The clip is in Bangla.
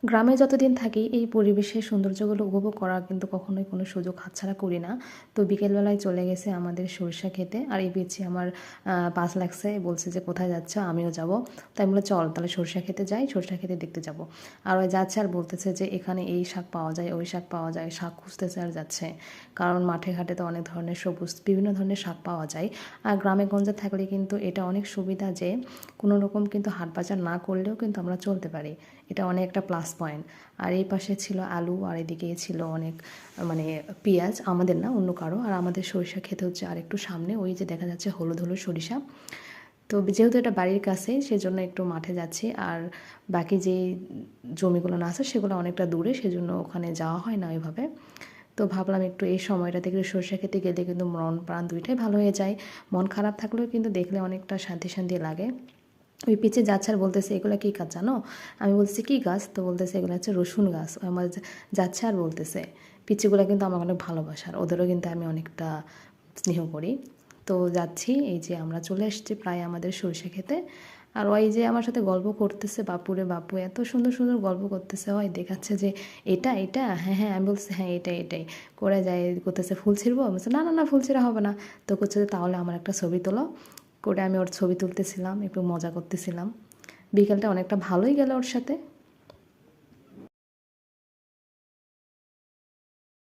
গ্রামে যতদিন থাকি এই পরিবেশের সৌন্দর্যগুলো উপভোগ করার কিন্তু কখনোই কোনো সুযোগ হাতছাড়া করি না। তো বিকেলবেলায় চলে গেছে আমাদের সরিষা খেতে, আর এই পিচ্ছি আমার পাস লাগছে, বলছে যে কোথায় যাচ্ছ, আমিও যাব। তাই বলে চল তাহলে সরিষা খেতে যাই, সরিষা খেতে দেখতে যাব। আর ওই যাচ্ছে আর বলতেছে যে এখানে এই শাক পাওয়া যায়, ওই শাক পাওয়া যায়, শাক খুঁজতেছে আর যাচ্ছে। কারণ মাঠে ঘাটে তো অনেক ধরনের সবুজ বিভিন্ন ধরনের শাক পাওয়া যায়। আর গ্রামে গঞ্জে থাকলে কিন্তু এটা অনেক সুবিধা যে কোনো রকম কিন্তু হাট বাজার না করলেও কিন্তু আমরা চলতে পারি। এটা অনেক একটা প্লাস পয়েন্ট। আর এই পাশে ছিল আলু, আর এদিকে ছিল অনেক মানে পেঁয়াজ, আমাদের না অন্য কারো। আর আমাদের সরিষা খেতে হচ্ছে আর একটু সামনে, ওই যে দেখা যাচ্ছে হলুদ হলুদ সরিষা। তো যেহেতু এটা বাড়ির কাছেই সেজন্য একটু মাঠে যাচ্ছি। আর বাকি যেই জমিগুলো না আছে সেগুলো অনেকটা দূরে, সেজন্য ওখানে যাওয়া হয় না ওইভাবে। তো ভাবলাম একটু এই সময়টাতে একটু সরষে খেতে গেলে কিন্তু মন প্রাণ দুইটাই ভালো হয়ে যায়। মন খারাপ থাকলেও কিন্তু দেখলে অনেকটা শান্তি শান্তি লাগে। ওই পিছে যাচ্ছে আর বলতেছে এগুলো কী গাছ জানো? আমি বলছি কী গাছ? তো বলতেছে এগুলো হচ্ছে রসুন গাছ। ও আমার যাচ্ছে আর বলতেছে পিচ্চিগুলো কিন্তু আমার অনেক ভালোবাসার, ওদেরও কিন্তু আমি অনেকটা স্নেহ করি। তো যাচ্ছি, এই যে আমরা চলে এসেছি প্রায় আমাদের সরষে খেতে। আর ওই যে আমার সাথে গল্প করতেছে, বাপুরে বাপু এত সুন্দর সুন্দর গল্প করতেছে, হয় দেখাচ্ছে যে এটা এটা, হ্যাঁ হ্যাঁ, আমি বলছি হ্যাঁ এটাই এটাই। করে যায় করতেছে ফুল ছিঁড়বো, আমি বলছি না না না ফুল ছিঁড়া হবে না। তো করছে যে তাহলে আমার একটা ছবি তোলো। করে আমি ওর ছবি তুলতেছিলাম, একটু মজা করতেছিলাম। বিকেলটা অনেকটা ভালোই গেল ওর সাথে।